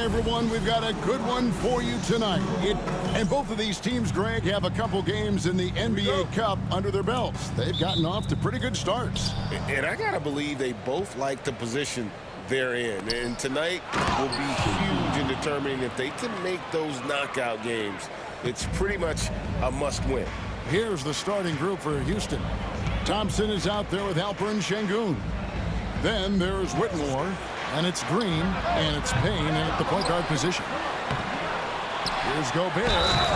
Everyone, we've got a good one for you tonight. And both of these teams, Greg, have a couple games in the NBA Cup under their belts. They've gotten off to pretty good starts. And I got to believe they both like the position they're in. And tonight will be huge in determining if they can make those knockout games. It's pretty much a must-win. Here's the starting group for Houston. Thompson is out there with Alperen Sengun. Then there's Whitmore. And it's Green, and it's Payne at the point guard position. Here's Gobert.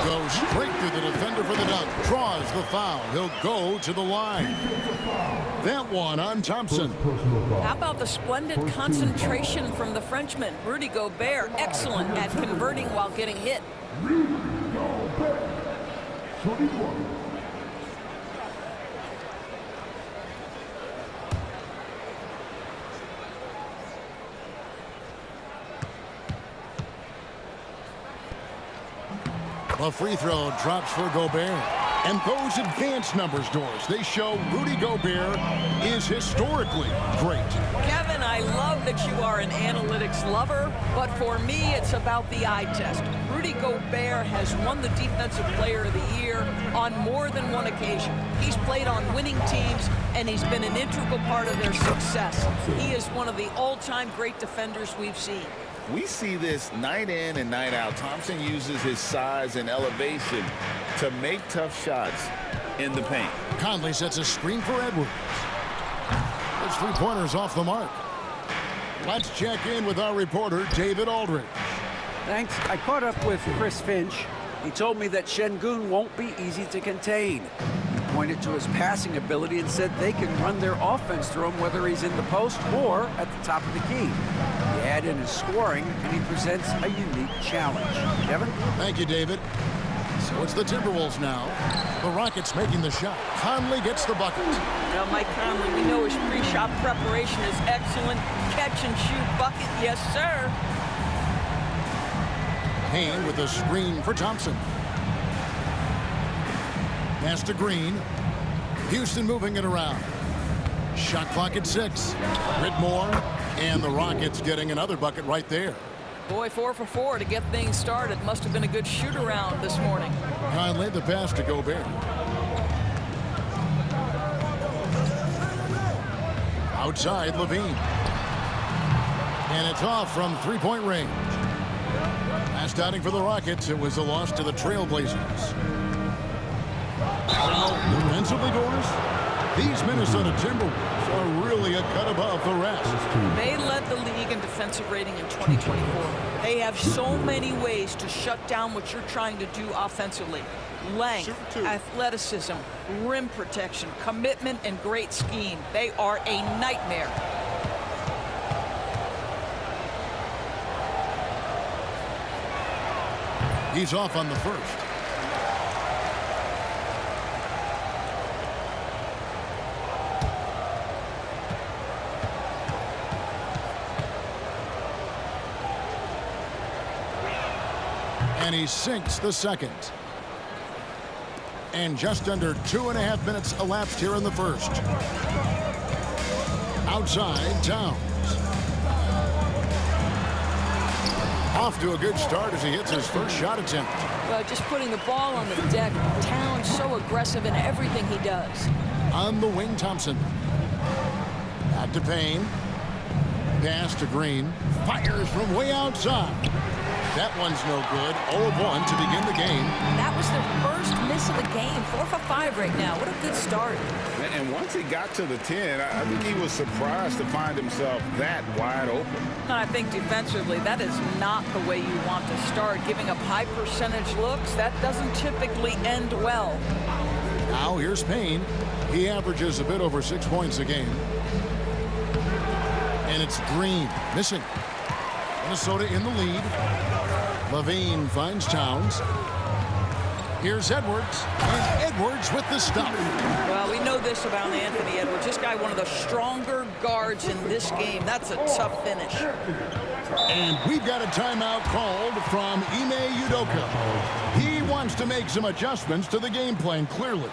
Goes straight through the defender for the dunk. Draws the foul. He'll go to the line. That one on Thompson. How about the splendid concentration from the Frenchman? Rudy Gobert, excellent at converting while getting hit. A free throw drops for Gobert. And those advanced numbers, Doris, they show Rudy Gobert is historically great. Kevin, I love that you are an analytics lover, but for me, it's about the eye test. Rudy Gobert has won the Defensive Player of the Year on more than one occasion. He's played on winning teams, and he's been an integral part of their success. He is one of the all-time great defenders we've seen. We see this night in and night out. Thompson uses his size and elevation to make tough shots in the paint. Conley sets a screen for Edwards. Those three-pointers off the mark. Let's check in with our reporter, David Aldridge. Thanks. I caught up with Chris Finch. He told me that Sengun won't be easy to contain. He pointed to his passing ability and said they can run their offense through him whether he's in the post or at the top of the key. He add in his scoring, and he presents a unique challenge. Kevin? Thank you, David. So it's the Timberwolves now. The Rockets making the shot. Conley gets the bucket. Now, Mike Conley, we know his pre-shot preparation is excellent. Catch and shoot bucket, yes, sir. Payne with a screen for Thompson. Pass to Green. Houston moving it around. Shot clock at 6. Whitmore. And the Rockets getting another bucket right there. Boy, 4 for 4 to get things started. Must have been a good shoot-around this morning. Conley the pass to Gobert. Outside, Levine. And it's off from three-point range. Last outing for the Rockets, it was a loss to the Trailblazers. Defensively, Doris, these Minnesota Timberwolves are really a cut above the rest. They led the league in defensive rating in 2024. They have so many ways to shut down what you're trying to do offensively. Length, athleticism, rim protection, commitment, and great scheme. They are a nightmare. He's off on the first. And he sinks the second. And just under 2.5 minutes elapsed here in the first. Outside, Towns. Off to a good start as he hits his first shot attempt. Well, just putting the ball on the deck. Towns so aggressive in everything he does. On the wing, Thompson. Back to Payne. Pass to Green. Fires from way outside. That one's no good. 0-1 to begin the game. That was their first miss of the game. 4 for 5 right now. What a good start. And once he got to the 10, I think he was surprised to find himself that wide open. And I think defensively, that is not the way you want to start. Giving up high percentage looks, that doesn't typically end well. Now here's Payne. He averages a bit over 6 points a game. And it's Green missing. Minnesota in the lead. Levine finds Towns. Here's Edwards. And Edwards with the stop. Well, we know this about Anthony Edwards. This guy, one of the stronger guards in this game. That's a tough finish. And we've got a timeout called from Ime Udoka. He wants to make some adjustments to the game plan, clearly.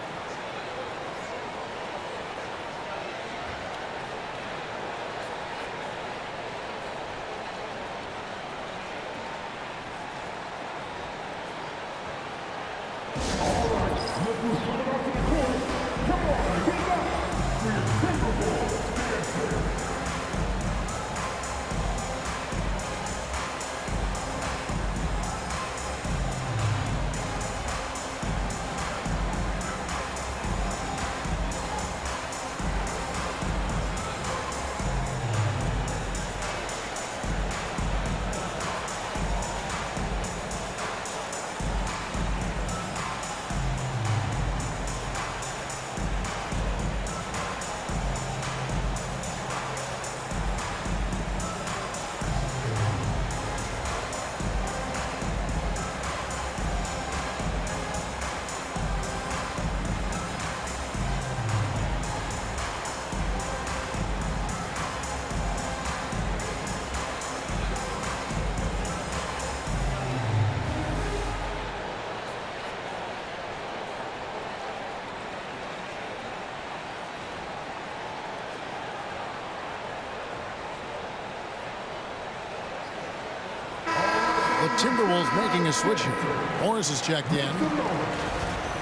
The Timberwolves making a switch here. Morris is checked in.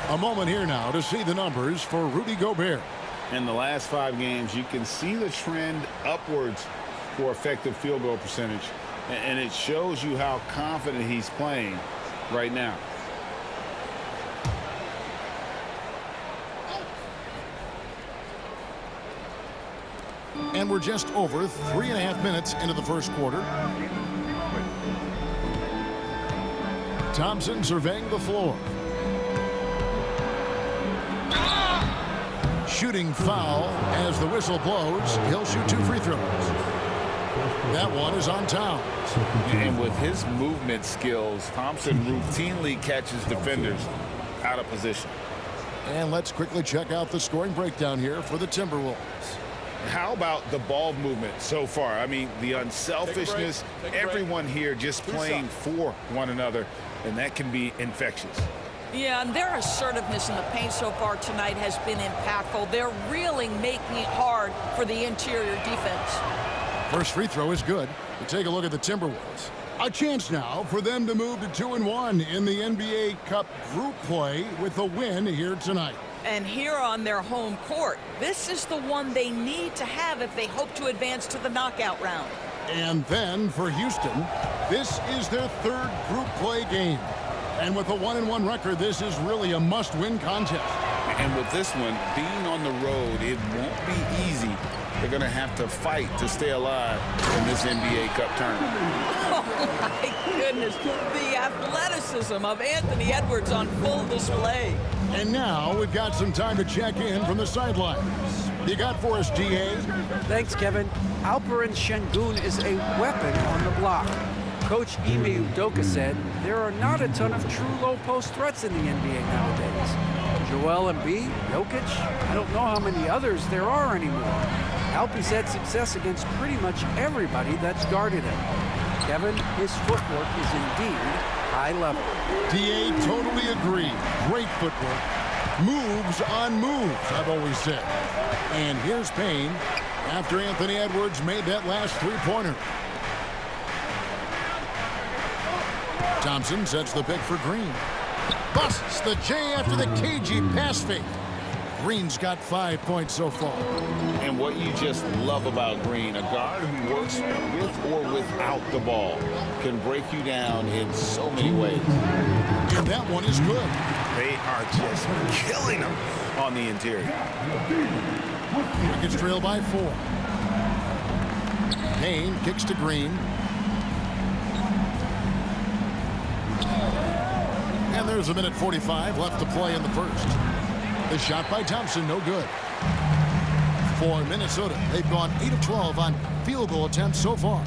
A moment here now to see the numbers for Rudy Gobert. In the last 5 games, you can see the trend upwards for effective field goal percentage. And it shows you how confident he's playing right now. And we're just over 3.5 minutes into the first quarter. Thompson surveying the floor. Shooting foul as the whistle blows. He'll shoot 2 free throws. That one is on Towns. And with his movement skills, Thompson routinely catches defenders out of position. And let's quickly check out the scoring breakdown here for the Timberwolves. How about the ball movement so far? I mean, the unselfishness, everyone here just playing for one another, and that can be infectious. Yeah, and their assertiveness in the paint so far tonight has been impactful. They're really making it hard for the interior defense. First free throw is good. We take a look at the Timberwolves. A chance now for them to move to 2-1 in the NBA Cup group play with a win here tonight. And here on their home court, this is the one they need to have if they hope to advance to the knockout round. And then for Houston, this is their 3rd group play game. And with a 1-1 record, this is really a must-win contest. And with this one, being on the road, it won't be easy. They're going to have to fight to stay alive in this NBA Cup tournament. Oh, my goodness. The athleticism of Anthony Edwards on full display. And now we've got some time to check in from the sidelines. You got for us, DA? Thanks, Kevin. Alperen Şengün is a weapon on the block. Coach Ime Udoka said there are not a ton of true low-post threats in the NBA nowadays. Joel Embiid, Jokic, I don't know how many others there are anymore. Alpe's had success against pretty much everybody that's guarded him. Kevin, his footwork is indeed high level. DA totally agree. Great footwork. Moves on moves, I've always said. And here's Payne after Anthony Edwards made that last 3-pointer. Thompson sets the pick for Green. Busts the J after the cagey pass fake. Green's got 5 points so far. And what you just love about Green, a guard who works with or without the ball, can break you down in so many ways. And that one is good. They are just killing them on the interior. Rockets trail by 4. Payne kicks to Green. And there's a minute 45 left to play in the first. The shot by Thompson, no good. For Minnesota, they've gone 8 of 12 on field goal attempts so far.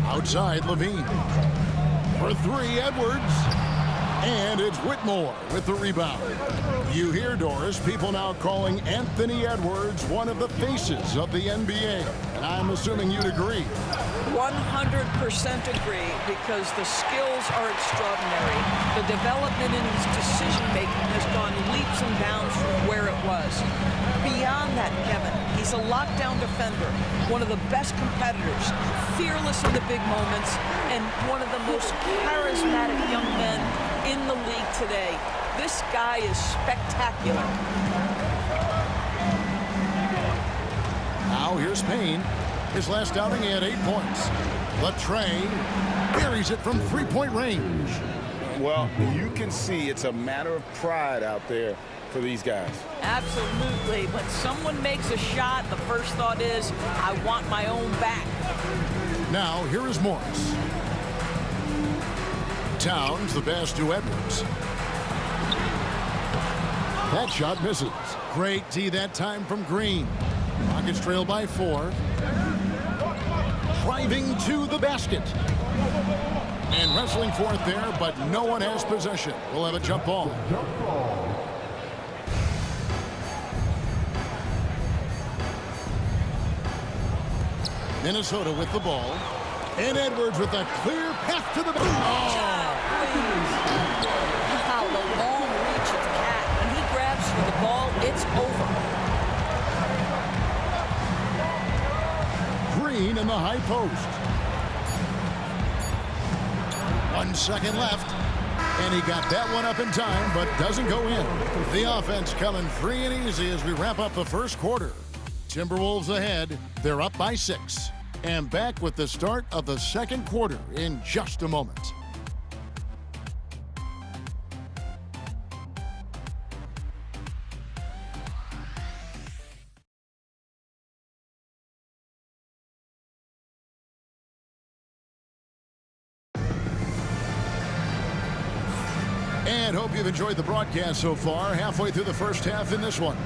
Outside, Levine. For 3, Edwards. And it's Whitmore with the rebound. You hear, Doris, people now calling Anthony Edwards one of the faces of the NBA. And I'm assuming you'd agree. 100% agree, because the skills are extraordinary. The development in his decision-making has gone leaps and bounds from where it was. Beyond that, Kevin, he's a lockdown defender, one of the best competitors, fearless in the big moments, and one of the most charismatic young men in the league today. This guy is spectacular. Now here's Payne. His last outing, he had 8 points. Latrey buries it from three-point range. Well, you can see it's a matter of pride out there for these guys. Absolutely. When someone makes a shot, the first thought is, I want my own back. Now, here is Morris. Towns, the pass to Edwards. That shot misses. Great D that time from Green. Rockets trail by 4. Driving to the basket. And wrestling for it there, but no one has possession. We'll have a jump ball. Minnesota with the ball. And Edwards with a clear path to the basket. Wow, the long reach of Cat. When he grabs for the ball, it's over. Green in the high post. 1 second left. And he got that one up in time, but doesn't go in. The offense coming free and easy as we wrap up the first quarter. Timberwolves ahead. They're up by 6. And back with the start of the second quarter in just a moment. And hope you've enjoyed the broadcast so far. Halfway through the first half in this one.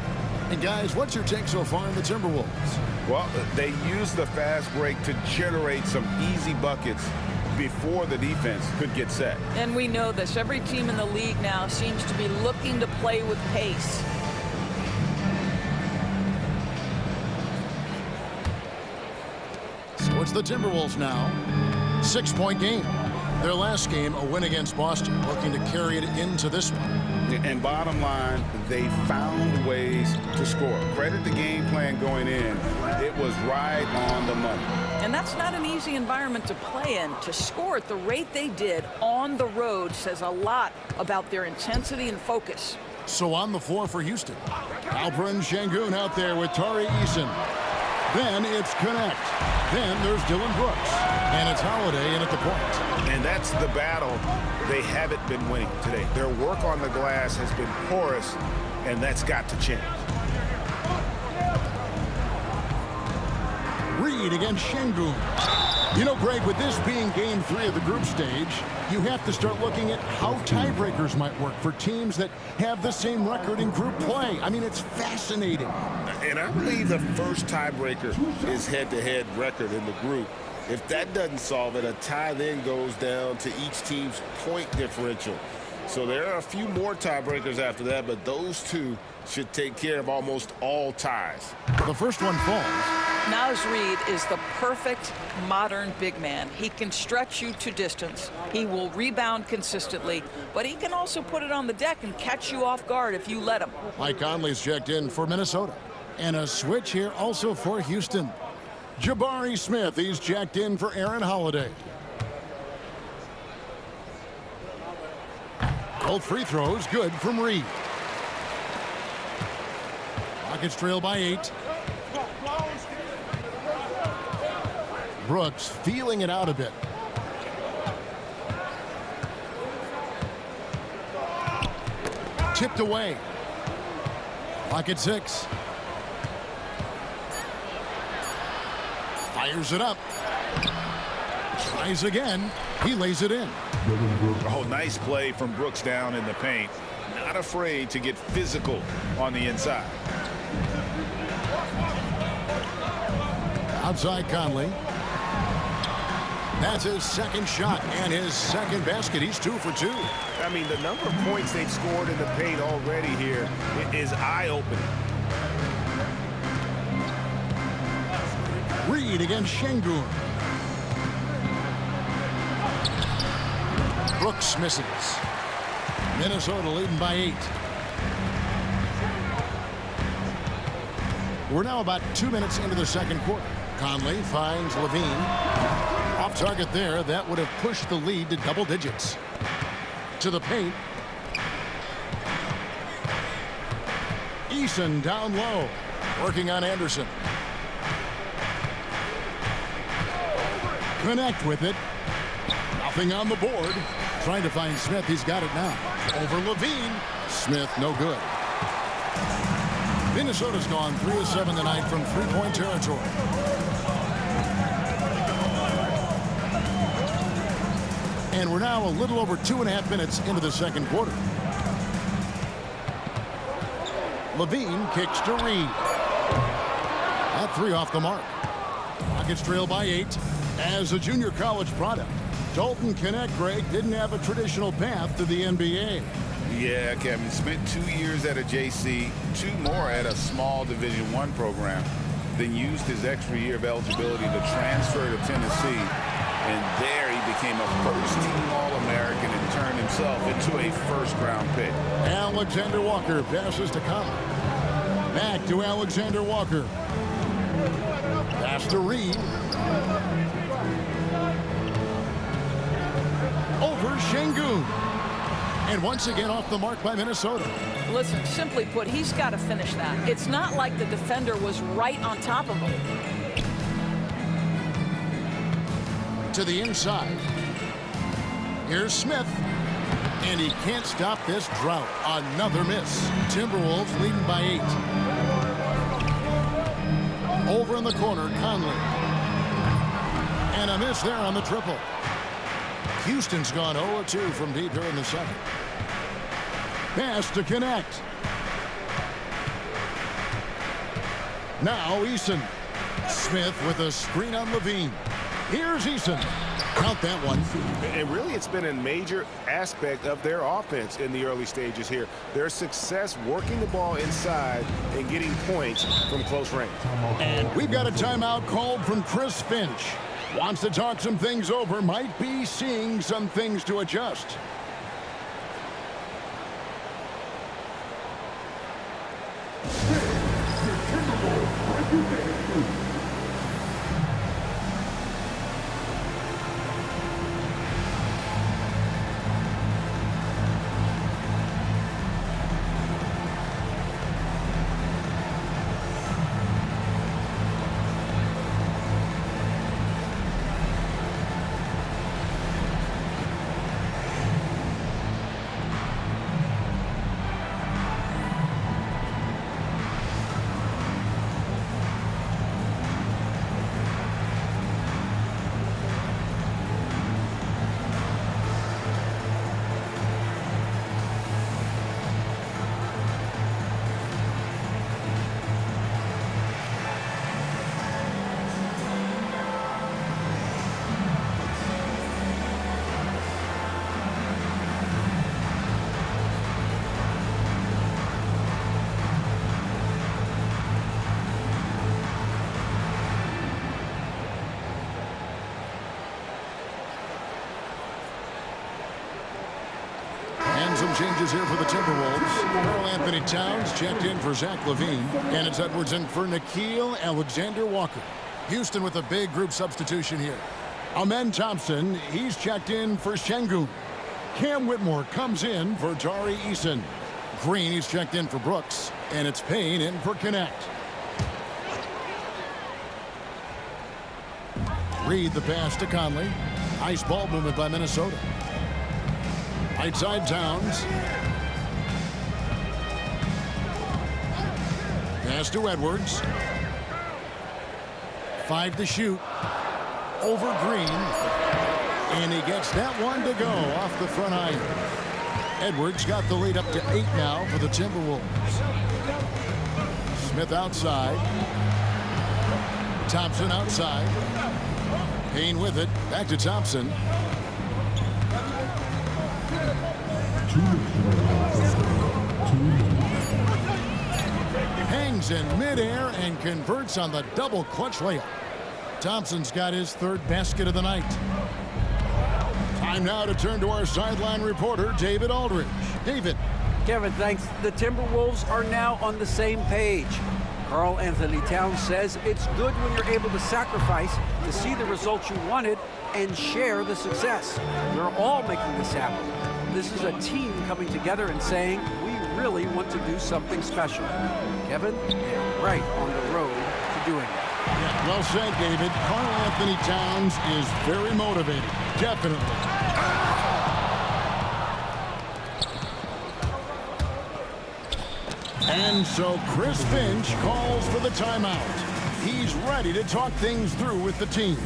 And guys, what's your take so far on the Timberwolves? Well, they used the fast break to generate some easy buckets before the defense could get set. And we know this. Every team in the league now seems to be looking to play with pace. So it's the Timberwolves now. 6-point game. Their last game, a win against Boston, looking to carry it into this one. And bottom line, they found ways to score. Credit the game plan going in. It was right on the money. And that's not an easy environment to play in. To score at the rate they did on the road says a lot about their intensity and focus. So on the floor for Houston, Alperen Sengun out there with Tari Eason. Then it's Connect. Then there's Dylan Brooks. And it's Holiday in at the point. And that's the battle they haven't been winning today. Their work on the glass has been porous, and that's got to change. Reed against Sengun. You know, Greg, with this being game 3 of the group stage, you have to start looking at how tiebreakers might work for teams that have the same record in group play. I mean, it's fascinating. And I believe the first tiebreaker is head-to-head record in the group. If that doesn't solve it, a tie then goes down to each team's point differential. So there are a few more tiebreakers after that, but those two should take care of almost all ties. The first one falls. Naz Reid is the perfect modern big man. He can stretch you to distance. He will rebound consistently, but he can also put it on the deck and catch you off guard if you let him. Mike Conley's checked in for Minnesota. And a switch here also for Houston. Jabari Smith, he's checked in for Aaron Holiday. Both free throws good from Reed. Rockets trail by 8. Brooks feeling it out a bit. Tipped away. Clock at 6. Fires it up. Tries again. He lays it in. Oh, nice play from Brooks down in the paint. Not afraid to get physical on the inside. Outside Conley. That's his second shot and his second basket. He's 2 for 2. I mean, the number of points they've scored in the paint already here is eye-opening. Reed against Sengun. Brooks misses. Minnesota leading by 8. We're now about 2 minutes into the second quarter. Conley finds Levine. Off target there. That would have pushed the lead to double digits. To the paint. Eason down low. Working on Anderson. Connect with it. Nothing on the board. Trying to find Smith. He's got it now. Over Levine. Smith, no good. Minnesota's gone 3 of 7 tonight from three-point territory. And we're now a little over 2.5 minutes into the second quarter. Levine kicks to Reed. That three off the mark. Rockets trail by 8. As a junior college product, Dalton Knecht, Greg, didn't have a traditional path to the NBA. Yeah, Kevin spent 2 years at a JC, 2 more at a small Division I program, then used his extra year of eligibility to transfer to Tennessee. And there he became a first-team All-American and turned himself into a first-round pick. Alexander Walker passes to Conley. Back to Alexander Walker. Pass to Reed. Over Şengün. And once again off the mark by Minnesota. Listen, simply put, he's got to finish that. It's not like the defender was right on top of him. To the inside. Here's Smith. And he can't stop this drought. Another miss. Timberwolves leading by 8. Over in the corner, Conley. And a miss there on the triple. Houston's gone 0-2 from deep here in the second. Pass to Knecht. Now Eason. Smith with a screen on Levine. Here's Eason. Count that one. And really, it's been a major aspect of their offense in the early stages here. Their success working the ball inside and getting points from close range. And we've got a timeout called from Chris Finch. Wants to talk some things over. Might be seeing some things to adjust. Some changes here for the Timberwolves. Karl-Anthony Towns checked in for Zach LaVine. And it's Edwards in for Nickeil Alexander-Walker. Houston with a big group substitution here. Amen Thompson, he's checked in for Şengün. Cam Whitmore comes in for Tari Eason. Green, he's checked in for Brooks. And it's Payne in for Knecht. Reed the pass to Conley. Nice ball movement by Minnesota. Right side Towns. Pass to Edwards. 5 to shoot. Over Green. And he gets that one to go off the front iron. Edwards got the lead up to 8 now for the Timberwolves. Smith outside. Thompson outside. Payne with it. Back to Thompson. Hangs in midair and converts on the double clutch layup. Thompson's got his 3rd basket of the night. Time now to turn to our sideline reporter, David Aldridge. David. Kevin, thanks. The Timberwolves are now on the same page. Karl Anthony Towns says it's good when you're able to sacrifice to see the results you wanted and share the success. We're all making this happen. This is a team coming together and saying, we really want to do something special. Kevin, they're right on the road to doing it. Yeah, well said, David. Karl Anthony Towns is very motivated. Definitely. And so Chris Finch calls for the timeout. He's ready to talk things through with the team.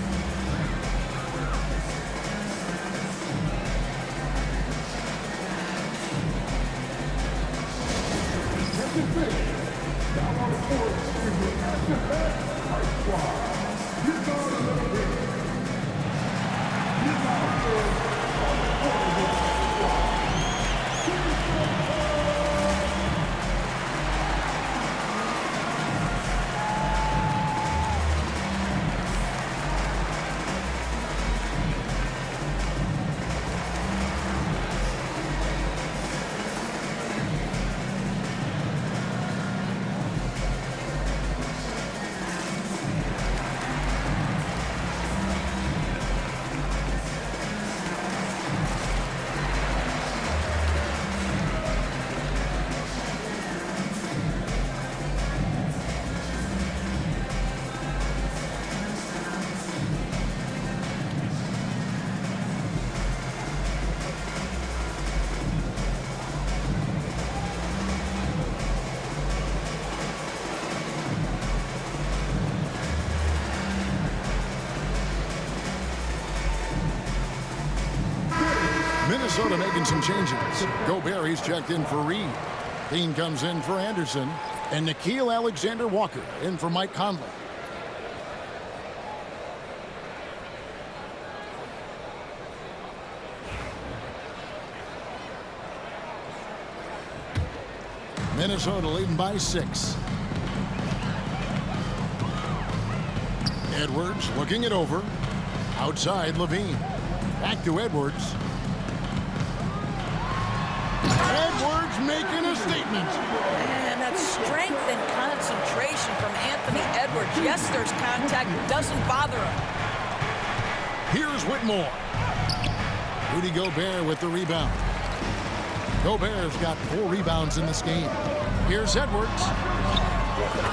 Minnesota making some changes. Gobert, he's checked in for Reed. Dean comes in for Anderson. And Nickeil Alexander-Walker in for Mike Conley. Minnesota leading by 6. Edwards looking it over. Outside, Levine. Back to Edwards. Edwards making a statement. And that's strength and concentration from Anthony Edwards. Yes, there's contact. It doesn't bother him. Here's Whitmore. Rudy Gobert with the rebound. Gobert's got 4 rebounds in this game. Here's Edwards.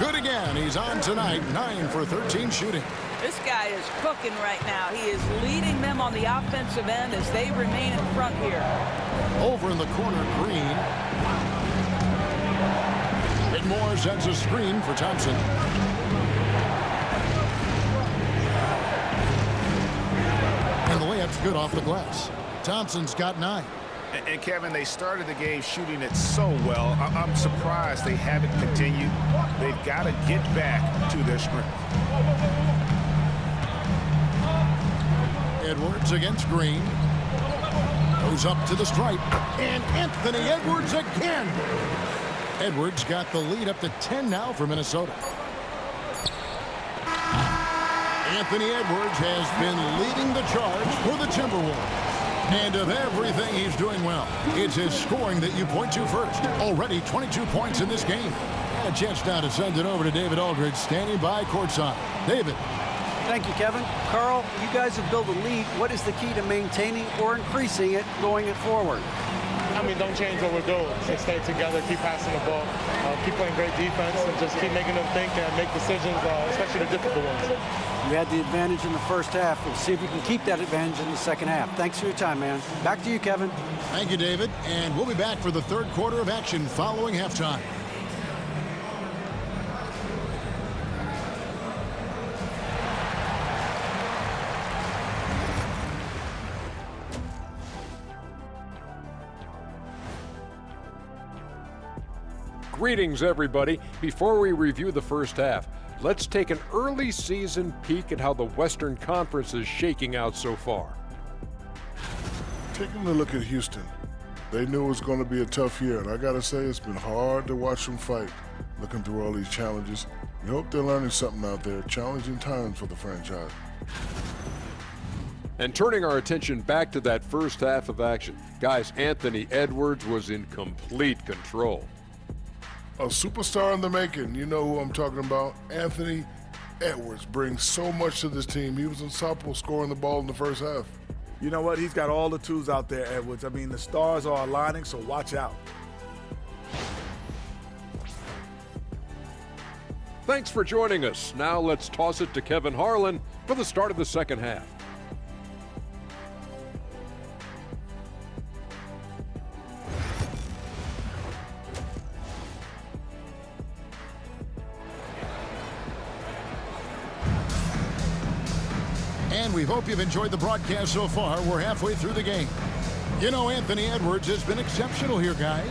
Good again. He's on tonight. 9 for 13 shooting. This guy is cooking right now. He is leading them on the offensive end as they remain in front here. Over in the corner, Green. Whitmore sends a screen for Thompson. And the layup's good off the glass. Thompson's got 9. And Kevin, they started the game shooting it so well. I'm surprised they haven't continued. They've got to get back to their strength. Edwards against Green. Goes up to the stripe. And Anthony Edwards again. Edwards got the lead up to 10 now for Minnesota. Anthony Edwards has been leading the charge for the Timberwolves. And of everything he's doing well, it's his scoring that you point to first. Already 22 points in this game. And a chance now to send it over to David Aldridge, standing by courtside. David. Thank you, Kevin. Karl, you guys have built a lead. What is the key to maintaining or increasing it going it forward? I mean, don't change what we're doing. Just stay together, keep passing the ball, keep playing great defense, and just keep making them think and make decisions, especially the difficult ones. You had the advantage in the first half. We'll see if you can keep that advantage in the second half. Thanks for your time, man. Back to you, Kevin. Thank you, David. And we'll be back for the third quarter of action following halftime. Greetings, everybody. Before we review the first half, let's take an early season peek at how the Western Conference is shaking out so far. Taking a look at Houston, they knew it was going to be a tough year, and I got to say it's been hard to watch them fight, looking through all these challenges. We hope they're learning something out there, challenging times for the franchise. And turning our attention back to that first half of action, guys, Anthony Edwards was in complete control. A superstar in the making. You know who I'm talking about. Anthony Edwards brings so much to this team. He was unstoppable scoring the ball in the first half. You know what? He's got all the tools out there, Edwards. I mean, the stars are aligning, so watch out. Thanks for joining us. Now let's toss it to Kevin Harlan for the start of the second half. And we hope you've enjoyed the broadcast so far. We're halfway through the game. You know, Anthony Edwards has been exceptional here, guys.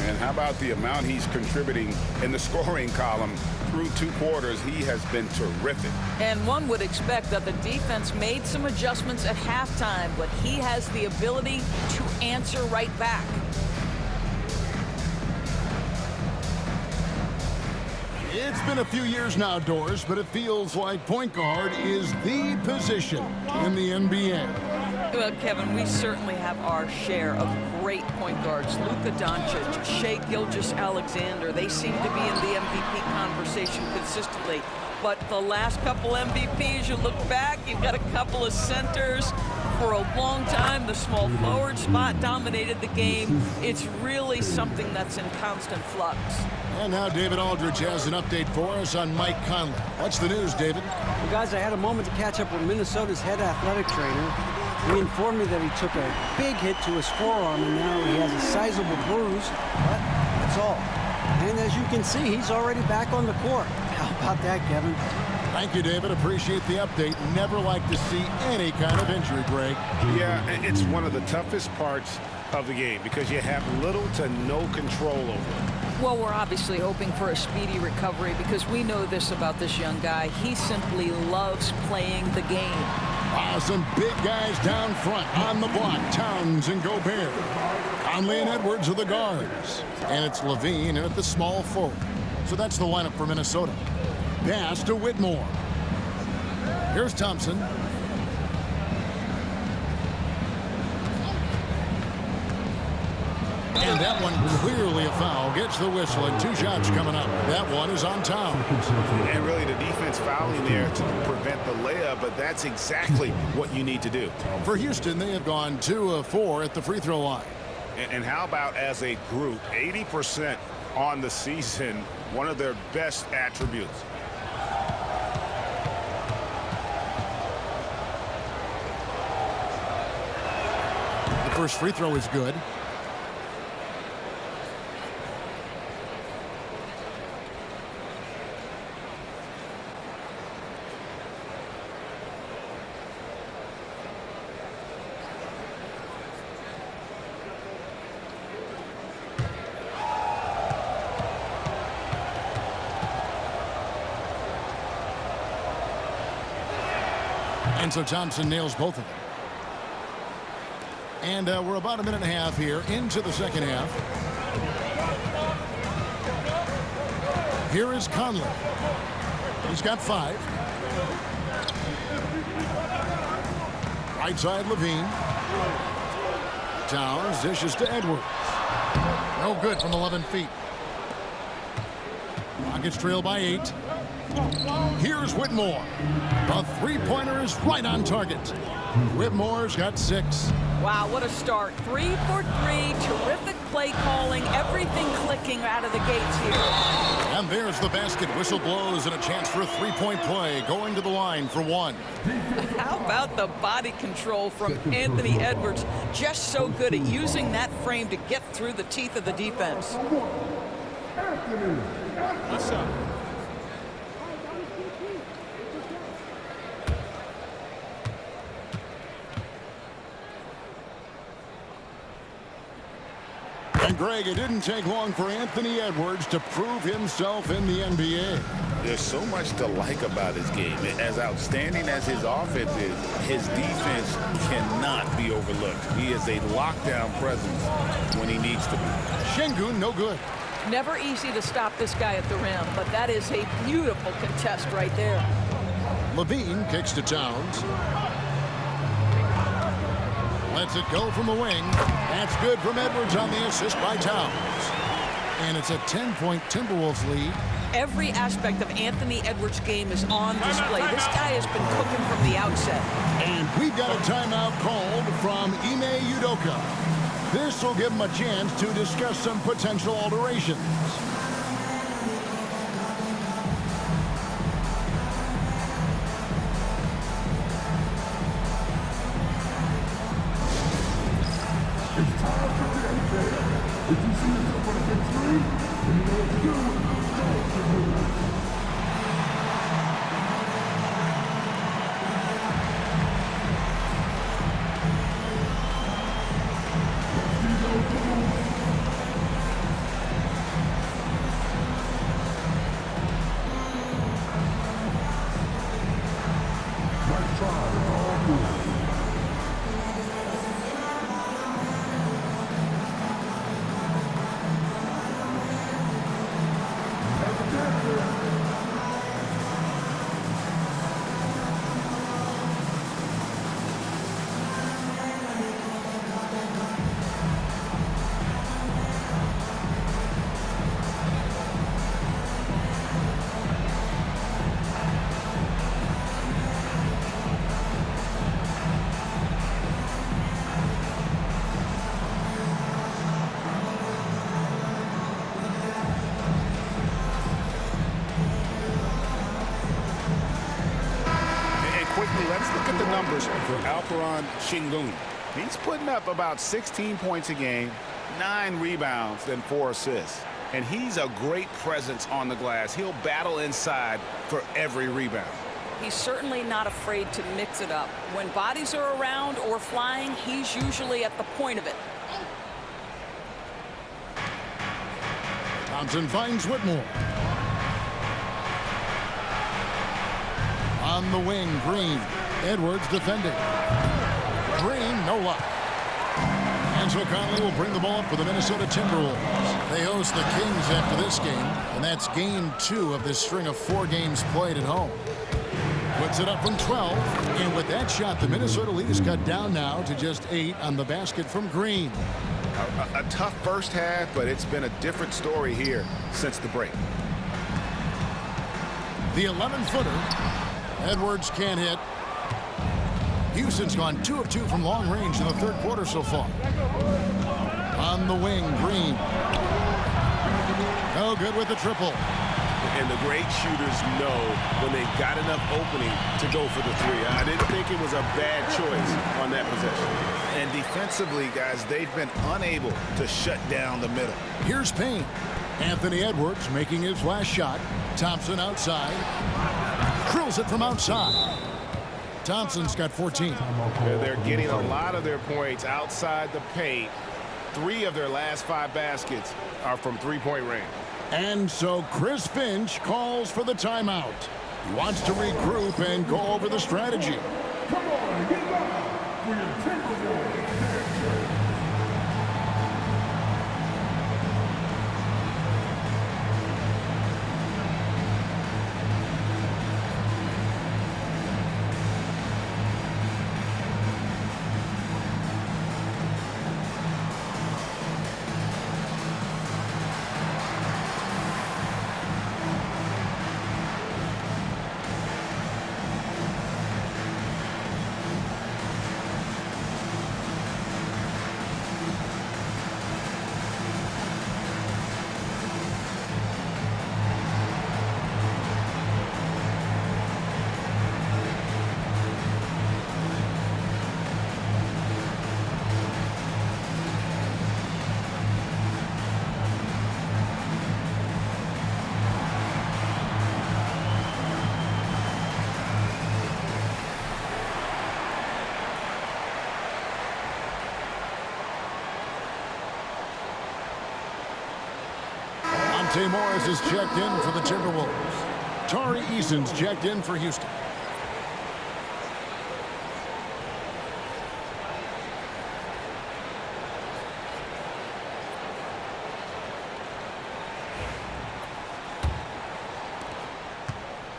And how about the amount he's contributing in the scoring column through 2 quarters? He has been terrific. And one would expect that the defense made some adjustments at halftime, but he has the ability to answer right back. It's been a few years now, Doris, but it feels like point guard is the position in the NBA. Well, Kevin, we certainly have our share of great point guards. Luka Doncic, Shai Gilgeous-Alexander, they seem to be in the MVP conversation consistently. But the last couple MVPs, you look back, you've got a couple of centers. For a long time, the small forward spot dominated the game. It's really something that's in constant flux. And now David Aldridge has an update for us on Mike Conley. What's the news, David? Well, guys, I had a moment to catch up with Minnesota's head athletic trainer. He informed me that he took a big hit to his forearm, and now he has a sizable bruise, but that's all. And as you can see, he's already back on the court. How about that, Kevin? Thank you, David. Appreciate the update. Never like to see any kind of injury, Greg. Yeah, it's one of the toughest parts of the game because you have little to no control over it. Well, we're obviously hoping for a speedy recovery because we know this about this young guy. He simply loves playing the game. Some big guys down front on the block. Towns and Gobert. Conley and Edwards are the guards. And it's Levine at the small forward. So that's the lineup for Minnesota. Pass to Whitmore. Here's Thompson. And that one clearly a foul. Gets the whistle and 2 shots coming up. That one is on Towns. And really the defense fouling there to prevent the layup, but that's exactly what you need to do. For Houston, they have gone 2 of 4 at the free throw line. And how about as a group, 80% on the season, one of their best attributes. The first free throw is good. And so Thompson nails both of them. And we're about a minute and a half here into the second half. Here is Conley. He's got 5. Right side, Levine. Towns dishes to Edwards. No good from 11 feet. Rockets trail by 8. Here's Whitmore. The three-pointer is right on target. Whitmore's got 6. Wow, what a start. 3 for 3. Terrific play calling. Everything clicking out of the gates here. And there's the basket. Whistle blows and a chance for a 3-point play. Going to the line for 1. How about the body control from Anthony Edwards? Just so good at using that frame to get through the teeth of the defense. What's up? And Greg, it didn't take long for Anthony Edwards to prove himself in the NBA. There's so much to like about his game. As outstanding as his offense is, his defense cannot be overlooked. He is a lockdown presence when he needs to be. Şengün, no good. Never easy to stop this guy at the rim, but that is a beautiful contest right there. Levine kicks to Towns. Lets it go from the wing. That's good from Edwards on the assist by Towns. and it's a 10-point Timberwolves lead. Every aspect of Anthony Edwards' game is on display. This guy has been cooking from the outset. And we've got a timeout called from Ime Udoka. This will give him a chance to discuss some potential alterations. If you see yourself on a big three, then you know what to do. Nice try, it's all good. Let's look at the numbers for Alperen Sengun. He's putting up about 16 points a game, 9 rebounds, and 4 assists. And he's a great presence on the glass. He'll battle inside for every rebound. He's certainly not afraid to mix it up. When bodies are around or flying, he's usually at the point of it. Thompson finds Whitmore. On the wing, Green. Edwards defending. Green, no luck. And so Conley will bring the ball up for the Minnesota Timberwolves. They host the Kings after this game, and that's game 2 of this string of 4 games played at home. Puts it up from 12, and with that shot, the Minnesota lead is cut down now to just 8 on the basket from Green. A tough first half, but it's been a different story here since the break. The 11-footer. Edwards can't hit. Houston's gone 2 of 2 from long range in the third quarter so far. On the wing, Green. No good with the triple. And the great shooters know when they've got enough opening to go for the 3. I didn't think it was a bad choice on that possession. And defensively, guys, they've been unable to shut down the middle. Here's Payne. Anthony Edwards making his last shot. Thompson outside. Drills it from outside. Thompson's got 14. They're getting a lot of their points outside the paint. 3 of their last 5 baskets are from three-point range. And so Chris Finch calls for the timeout. He wants to regroup and go over the strategy. Come on, get up for your Timberwolves. Monte Morris is checked in for the Timberwolves. Tari Eason's checked in for Houston.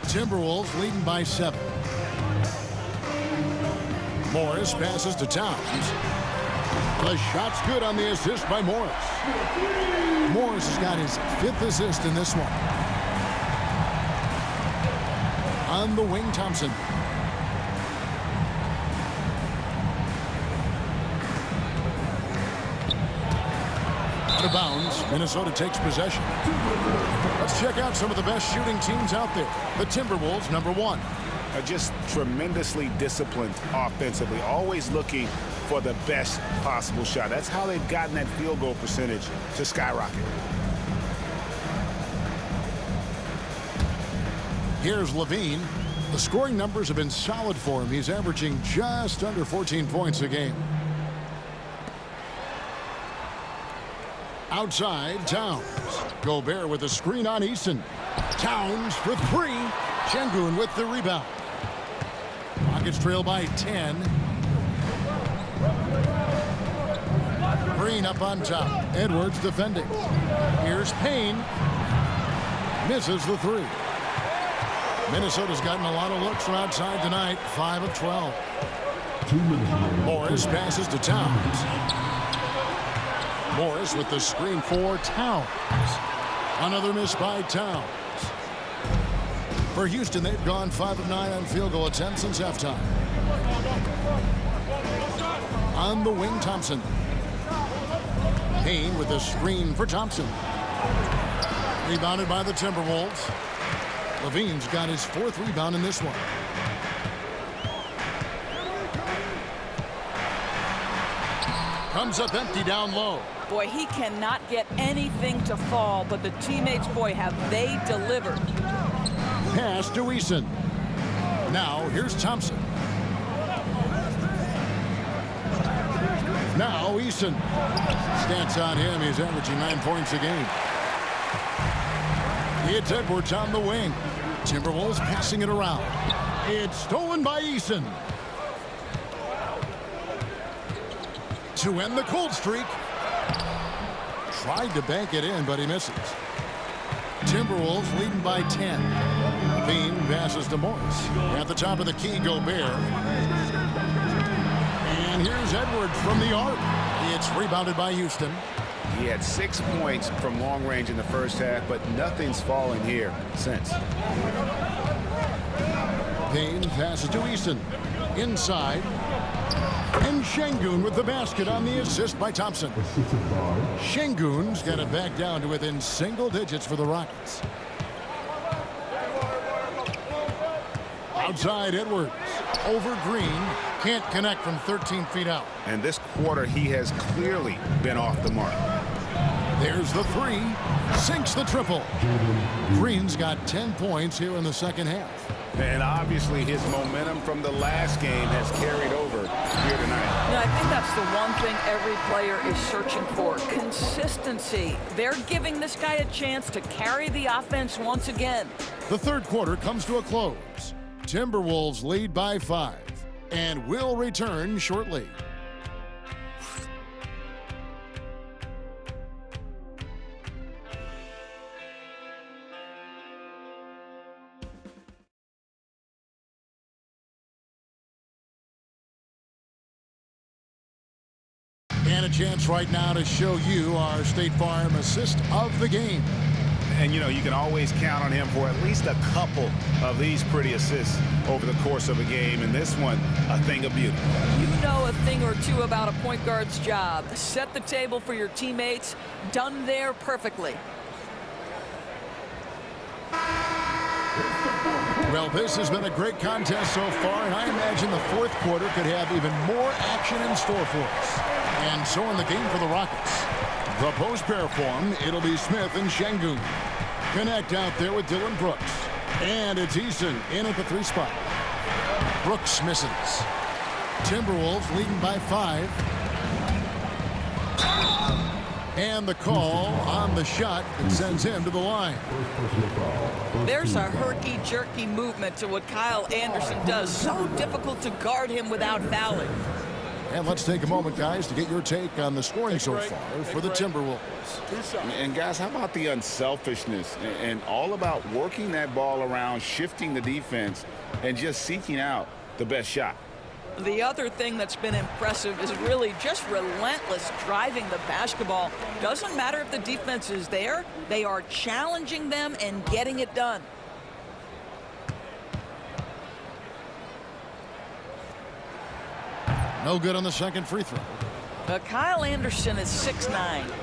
Timberwolves leading by 7. Morris passes to Towns. The shot's good on the assist by Morris. Morris has got his 5th assist in this one. On the wing, Thompson. Out of bounds, Minnesota takes possession. Let's check out some of the best shooting teams out there. The Timberwolves, number 1. Are just tremendously disciplined offensively, always looking for the best possible shot. That's how they've gotten that field goal percentage to skyrocket. Here's Levine. The scoring numbers have been solid for him. He's averaging just under 14 points a game. Outside, Towns. Gobert with a screen on Eason. Towns for 3. Şengün with the rebound. Rockets trail by 10. Green up on top. Edwards defending. Here's Payne. Misses the 3. Minnesota's gotten a lot of looks from outside tonight. 5 of 12. Morris passes to Towns. Morris with the screen for Towns. Another miss by Towns. For Houston, they've gone 5 of 9 on field goal attempts since halftime. On the wing, Thompson. Payne with the screen for Thompson. Rebounded by the Timberwolves. Levine's got his 4th rebound in this one. Comes up empty down low. Boy, he cannot get anything to fall, but the teammates, boy, have they delivered. Pass to Eason. Now, here's Thompson. Now, Eason. Stats on him, he's averaging 9 points a game. It's Edwards on the wing. Timberwolves passing it around. It's stolen by Eason. To end the cold streak. Tried to bank it in, but he misses. Timberwolves leading by 10. Levine passes to Morris. At the top of the key, Gobert. And here's Edwards from the arc. It's rebounded by Houston. He had 6 points from long range in the first half, but nothing's fallen here since. Payne passes to Eason. Inside. And Şengün with the basket on the assist by Thompson. Şengün's got it back down to within single digits for the Rockets. Outside, Edwards. Over Green. Can't connect from 13 feet out. And this quarter, he has clearly been off the mark. There's the 3. Sinks the triple. Green's got 10 points here in the second half. And obviously his momentum from the last game has carried over here tonight. And I think that's the one thing every player is searching for. Consistency. They're giving this guy a chance to carry the offense once again. The third quarter comes to a close. Timberwolves lead by 5 and will return shortly. And a chance right now to show you our State Farm assist of the game. And, you know, you can always count on him for at least a couple of these pretty assists over the course of a game. And this one, a thing of beauty. You know a thing or two about a point guard's job. Set the table for your teammates. Done there perfectly. Well, this has been a great contest so far, and I imagine the fourth quarter could have even more action in store for us. And so in the game for the Rockets, the post pair form, it'll be Smith and Şengün. Connect out there with Dylan Brooks. And it's Eason in at the 3 spot. Brooks misses. Timberwolves leading by 5. And the call on the shot that sends him to the line. There's a herky-jerky movement to what Kyle Anderson does. So difficult to guard him without fouling. And let's take a moment, guys, to get your take on the scoring so far for the Timberwolves. And, guys, how about the unselfishness and all about working that ball around, shifting the defense, and just seeking out the best shot? The other thing that's been impressive is really just relentless driving the basketball. Doesn't matter if the defense is there, they are challenging them and getting it done. No good on the second free throw. Kyle Anderson is 6'9",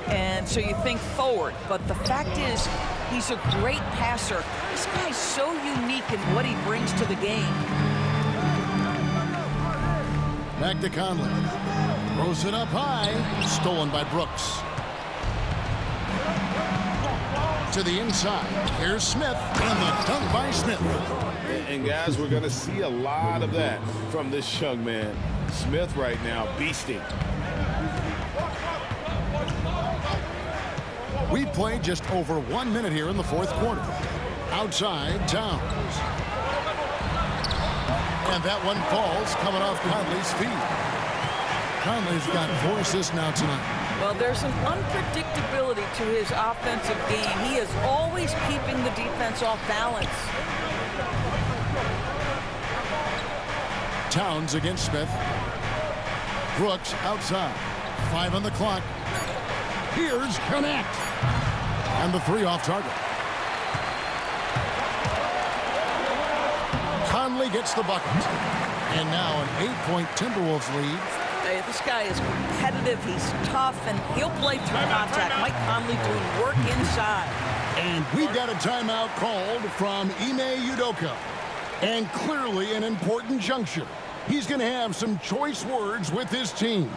and so you think forward, but the fact is he's a great passer. This guy's so unique in what he brings to the game. Back to Conley. Throws it up high. Stolen by Brooks. To the inside. Here's Smith. And the dunk by Smith. And guys, we're going to see a lot of that from this young man. Smith right now beasting. We've played just over 1 minute here in the fourth quarter. Outside, Towns. And that one falls coming off Conley's feet. Conley's got 4 assists now tonight. Well, there's an unpredictability to his offensive game. He is always keeping the defense off balance. Towns against Smith. Brooks outside. 5 on the clock. Here's Connect. And the 3 off target. Conley gets the bucket. And now an 8-point Timberwolves lead. Hey, this guy is competitive, he's tough, and he'll play through contact. Mike Conley doing work inside. And we've got a timeout called from Ime Udoka. And clearly an important juncture. He's going to have some choice words with his team.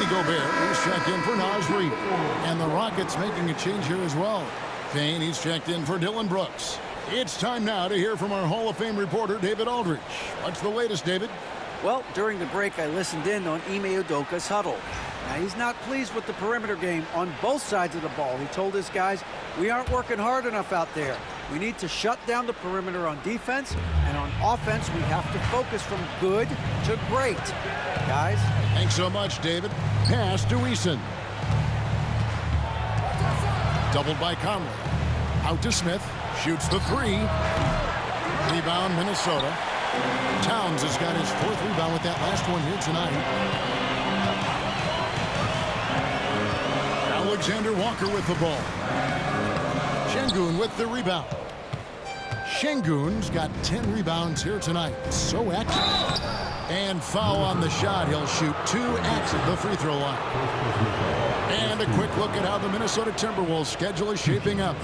Gobert is checked in for Naz Reid. And the Rockets making a change here as well. Payne, he's checked in for Dylan Brooks. It's time now to hear from our Hall of Fame reporter, David Aldridge. What's the latest, David? Well, during the break, I listened in on Ime Udoka's huddle. Now, he's not pleased with the perimeter game on both sides of the ball. He told his guys, we aren't working hard enough out there. We need to shut down the perimeter on defense, and on offense, we have to focus from good to great. Guys? Thanks so much, David. Pass to Eason. Doubled by Conley. Out to Smith. Shoots the 3. Rebound, Minnesota. Towns has got his 4th rebound with that last one here tonight. Alexander Walker with the ball. Şengün with the rebound. Şengün's got 10 rebounds here tonight. So active. And foul on the shot. He'll shoot 2 at the free throw line. And a quick look at how the Minnesota Timberwolves schedule is shaping up.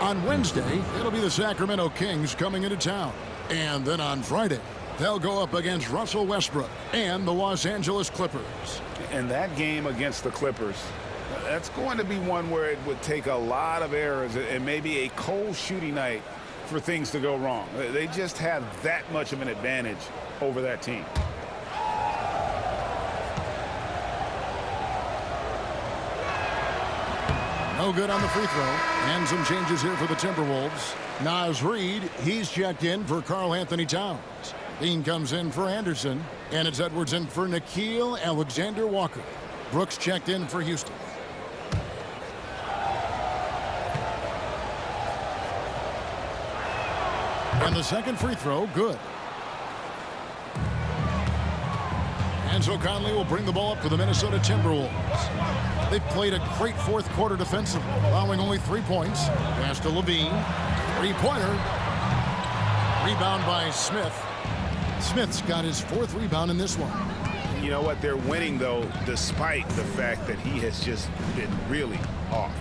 On Wednesday, it'll be the Sacramento Kings coming into town. And then on Friday, they'll go up against Russell Westbrook and the Los Angeles Clippers. And that game against the Clippers, that's going to be one where it would take a lot of errors and maybe a cold shooting night for things to go wrong. They just have that much of an advantage over that team. No good on the free throw. And some changes here for the Timberwolves. Naz Reid, he's checked in for Karl Anthony Towns. Bean comes in for Anderson. And it's Edwards in for Nickeil Alexander-Walker. Brooks checked in for Houston. And the second free throw, good. And so Conley will bring the ball up for the Minnesota Timberwolves. They've played a great fourth quarter defensively, allowing only 3 points. Pass to Levine. Three-pointer. Rebound by Smith. Smith's got his 4th rebound in this one. You know what? They're winning, though, despite the fact that he has just been really off.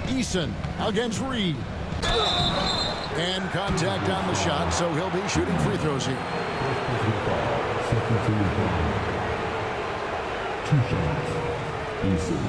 Eason against Reed. And contact on the shot, so he'll be shooting free throws here. 2 shots. Eason.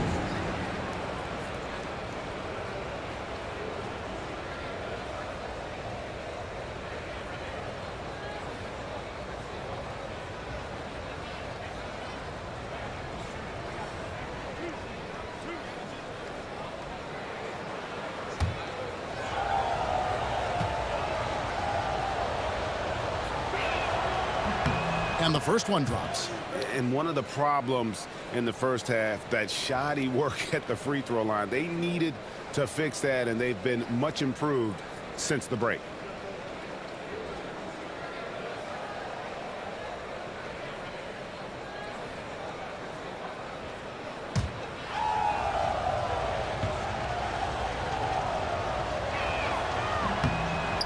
And the first one drops. And one of the problems in the first half, that shoddy work at the free throw line. They needed to fix that, and they've been much improved since the break.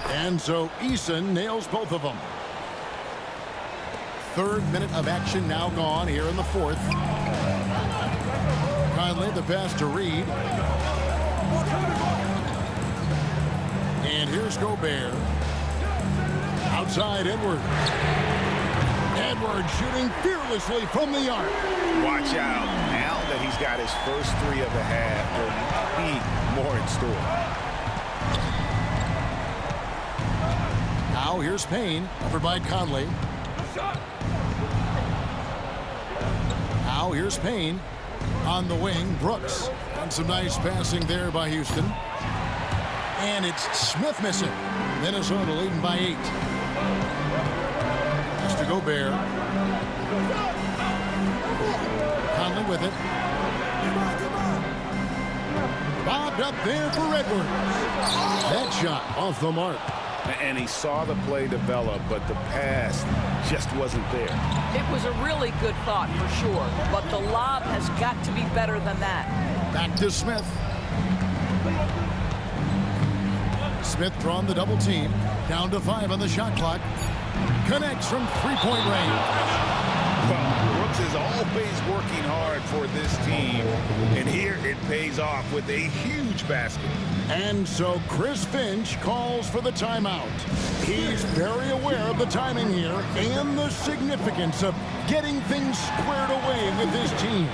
And so Eason nails both of them. 3rd minute of action now gone here in the 4th. Conley the pass to Reed. And here's Gobert. Outside Edwards. Edwards shooting fearlessly from the arc. Watch out. Now that he's got his first 3 of the half, there might be more in store. Now here's Payne, covered by Conley. Now here's Payne on the wing. Brooks. And some nice passing there by Houston. And it's Smith missing. Minnesota leading by 8. Pass to Gobert. Conley with it. Bobbed up there for Edwards. That shot off the mark. And he saw the play develop, but the pass just wasn't there. It was a really good thought for sure, but the lob has got to be better than that. Back to Smith. Smith drawn the double team. Down to 5 on the shot clock. Connects from 3-point range. Well, Brooks is always working hard for this team, and here it pays off with a huge basket. And so Chris Finch calls for the timeout. He's very aware of the timing here and the significance of getting things squared away with his team.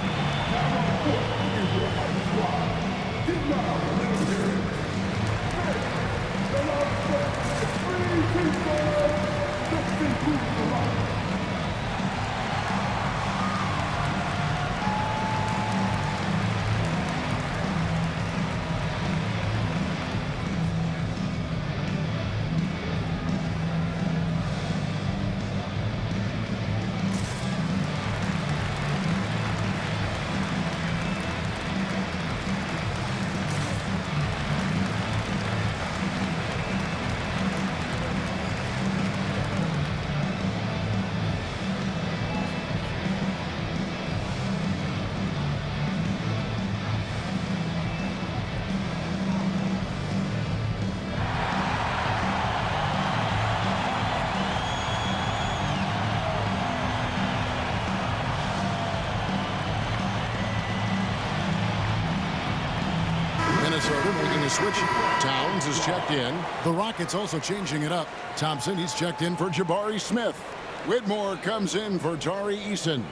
Minnesota making a switch. Towns is checked in. The Rockets also changing it up. Thompson, he's checked in for Jabari Smith. Whitmore comes in for Tari Eason.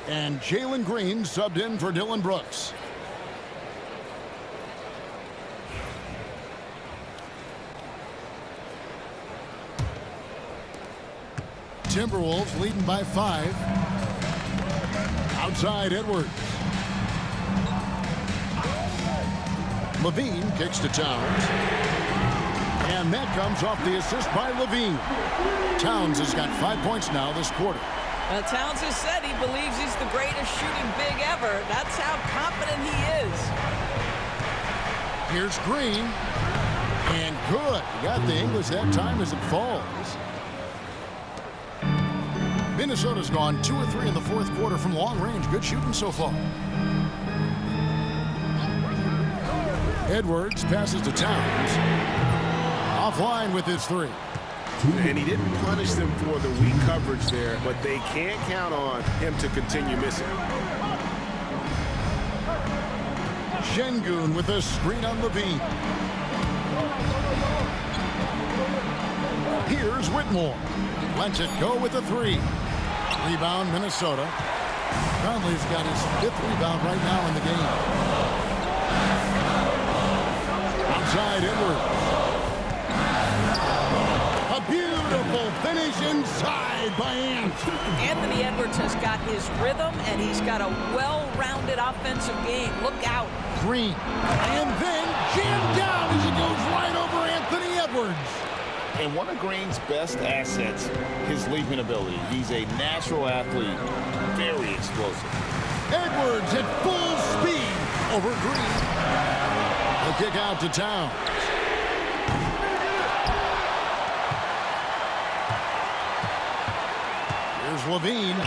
And Jalen Green subbed in for Dylan Brooks. Timberwolves leading by 5. Outside Edwards. Levine kicks to Towns. And that comes off the assist by Levine. Towns has got 5 points now this quarter. Towns has said he believes he's the greatest shooting big ever. That's how confident he is. Here's Green. And good. He got the English that time as it falls. Minnesota's gone 2 of 3 in the fourth quarter from long range. Good shooting so far. Edwards passes to Towns. Offline with his 3. And he didn't punish them for the weak coverage there, but they can't count on him to continue missing. Şengün with a screen on Levine. Here's Whitmore. Lets it go with a 3. Rebound, Minnesota. Conley's got his 5th rebound right now in the game. Outside Edwards. A beautiful finish inside by Ant. Anthony Edwards has got his rhythm, and he's got a well-rounded offensive game. Look out. Green. And then jammed down as he goes right over Anthony Edwards. And one of Green's best assets, his leaping ability. He's a natural athlete, very explosive. Edwards at full speed over Green. The kick out to Towns. Here's Levine.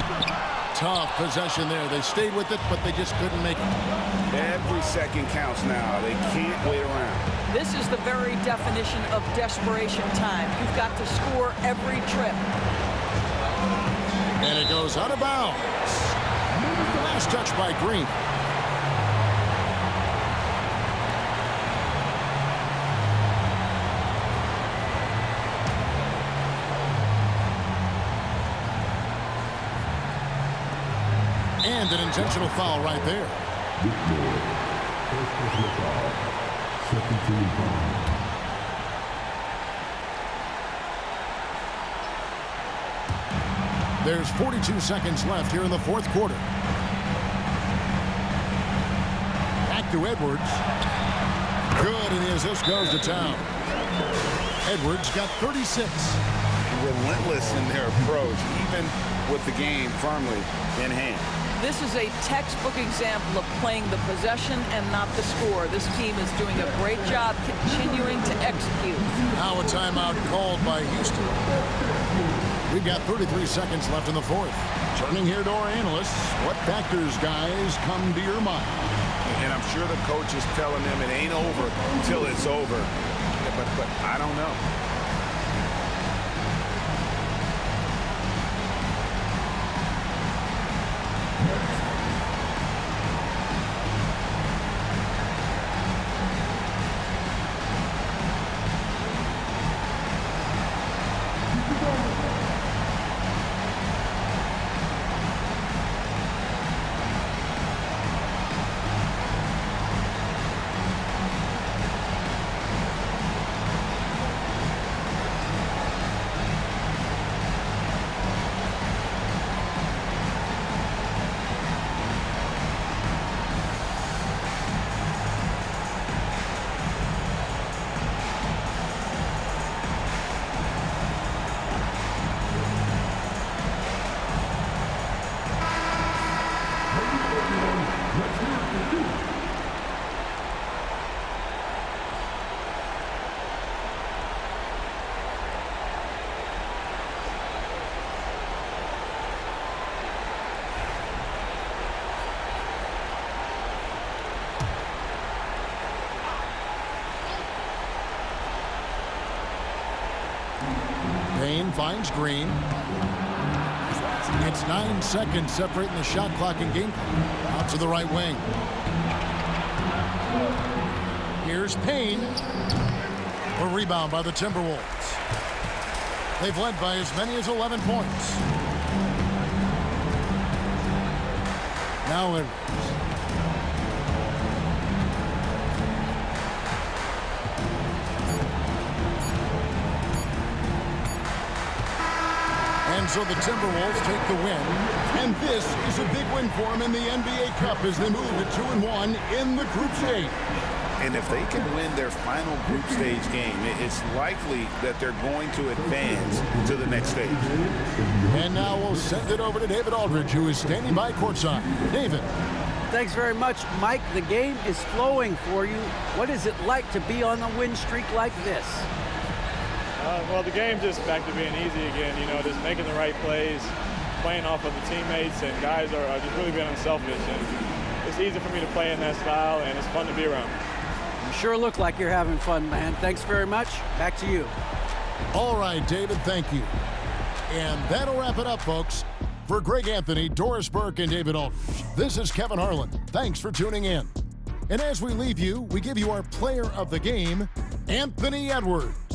Tough possession there. They stayed with it, but they just couldn't make it. Every second counts now. They can't wait around. This is the very definition of desperation time. You've got to score every trip. And it goes out of bounds. Last touch by Green. And an intentional foul right there. Whitmore. First personal foul. Second team foul. There's 42 seconds left here in the fourth quarter. Back to Edwards. Good, and the assist goes to Town. Edwards got 36. Relentless in their approach, even with the game firmly in hand. This is a textbook example of playing the possession and not the score. This team is doing a great job continuing to execute. Now a timeout called by Houston. We've got 33 seconds left in the fourth. Turning here to our analysts. What factors, guys, come to your mind? And I'm sure the coach is telling them it ain't over until it's over. But I don't know. Payne finds Green. It's 9 seconds separating the shot clock and game clock. Out to the right wing. Here's Payne. A rebound by the Timberwolves. They've led by as many as 11 points. Now Edwards. And so the Timberwolves take the win. And this is a big win for them in the NBA Cup as they move to 2-1 in the group stage. And if they can win their final group stage game, it's likely that they're going to advance to the next stage. And now we'll send it over to David Aldridge, who is standing by courtside. David. Thanks very much, Mike. The game is flowing for you. What is it like to be on a win streak like this? Well, the game just back to being easy again, you know, just making the right plays, playing off of the teammates, and guys are just really being unselfish. And it's easy for me to play in that style, and it's fun to be around. You sure look like you're having fun, man. Thanks very much. Back to you. All right, David, thank you. And that'll wrap it up, folks. For Greg Anthony, Doris Burke, and David Aldridge, this is Kevin Harlan. Thanks for tuning in. And as we leave you, we give you our player of the game, Anthony Edwards.